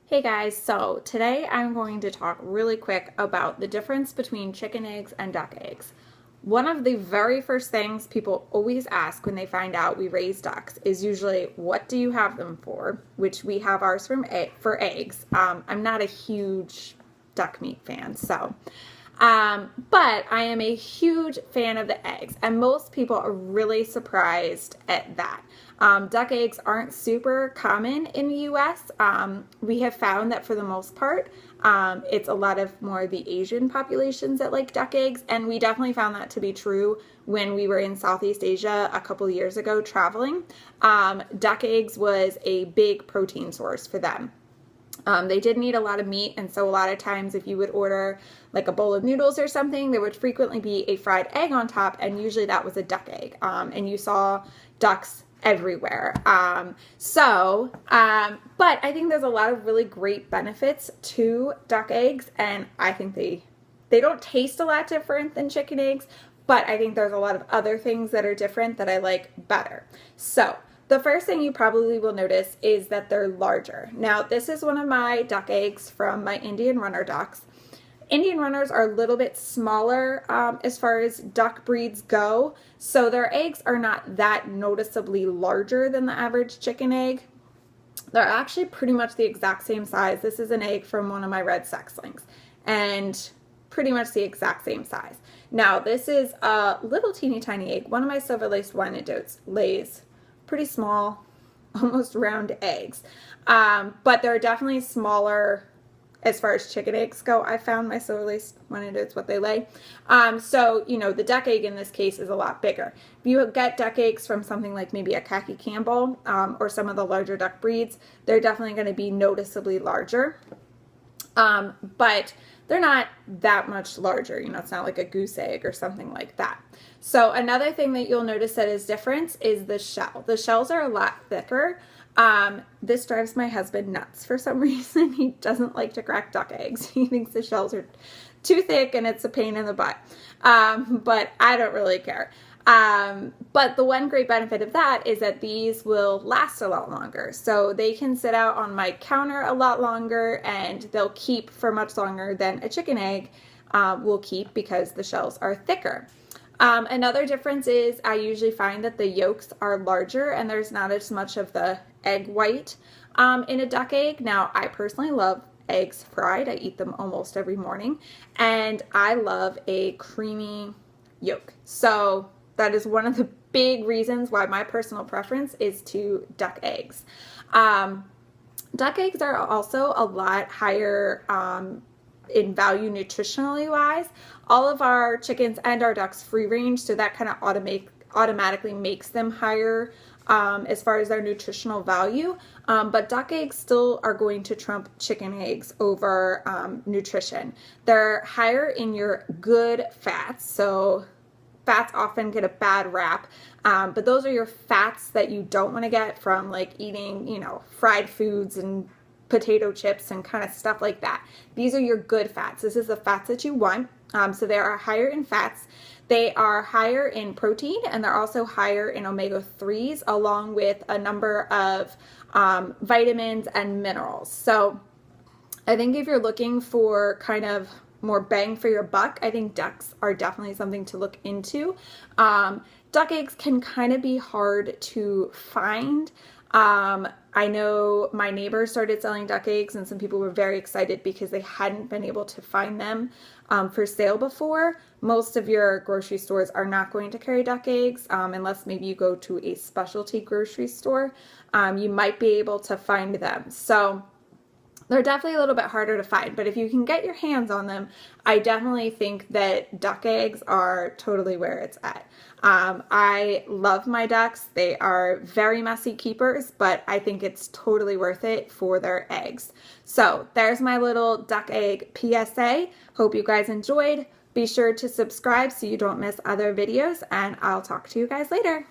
Hey guys, so today I'm going to talk really quick about the difference between chicken eggs and duck eggs. One of the very first things people always ask when they find out we raise ducks is usually, what do you have them for? Which we have ours for eggs. I'm not a huge duck meat fan, but I am a huge fan of the eggs, and most people are really surprised at that. Duck eggs aren't super common in the US. We have found that for the most part, it's a lot of more the Asian populations that like duck eggs, and we definitely found that to be true when we were in Southeast Asia a couple years ago traveling. Duck eggs was a big protein source for them. They didn't eat a lot of meat, and so a lot of times if you would order like a bowl of noodles or something, there would frequently be a fried egg on top, and usually that was a duck egg. And you saw ducks everywhere. But I think there's a lot of really great benefits to duck eggs, and I think they don't taste a lot different than chicken eggs, but I think there's a lot of other things that are different that I like better. So the first thing you probably will notice is that they're larger. Now, this is one of my duck eggs from my Indian runner ducks. Indian runners are a little bit smaller as far as duck breeds go, so their eggs are not that noticeably larger than the average chicken egg. They're actually pretty much the exact same size. This is an egg from one of my red sexlings, and pretty much the exact same size. Now, this is a little teeny tiny egg. One of my silver-laced Wyandottes lays pretty small, almost round eggs, but they're definitely smaller as far as chicken eggs go. I found my silver-laced Wyandottes what they lay. So, you know, the duck egg in this case is a lot bigger. If you get duck eggs from something like maybe a khaki Campbell or some of the larger duck breeds, they're definitely going to be noticeably larger. But they're not that much larger. You know, it's not like a goose egg or something like that. So another thing that you'll notice that is different is the shell. The shells are a lot thicker. This drives my husband nuts for some reason. He doesn't like to crack duck eggs. He thinks the shells are too thick and it's a pain in the butt. But I don't really care. But the one great benefit of that is that these will last a lot longer. So they can sit out on my counter a lot longer, and they'll keep for much longer than a chicken egg will keep because the shells are thicker. Another difference is I usually find that the yolks are larger and there's not as much of the egg white in a duck egg. Now, I personally love eggs fried. I eat them almost every morning, and I love a creamy yolk. So that is one of the big reasons why my personal preference is to duck eggs. Duck eggs are also a lot higher in value nutritionally wise. All of our chickens and our ducks free range, so that kind of automatically makes them higher as far as their nutritional value. But duck eggs still are going to trump chicken eggs over nutrition. They're higher in your good fats, so fats often get a bad rap, but those are your fats that you don't want to get from like eating, you know, fried foods and potato chips and kind of stuff like that. These are your good fats. This is the fats that you want. So they are higher in fats. They are higher in protein, and they're also higher in omega-3s, along with a number of vitamins and minerals. So I think if you're looking for kind of more bang for your buck, I think ducks are definitely something to look into. Duck eggs can kind of be hard to find. I know my neighbor started selling duck eggs, and some people were very excited because they hadn't been able to find them for sale before. Most of your grocery stores are not going to carry duck eggs unless maybe you go to a specialty grocery store. You might be able to find them. So they're definitely a little bit harder to find, but if you can get your hands on them, I definitely think that duck eggs are totally where it's at. I love my ducks. They are very messy keepers, but I think it's totally worth it for their eggs. So there's my little duck egg PSA. Hope you guys enjoyed. Be sure to subscribe so you don't miss other videos, and I'll talk to you guys later.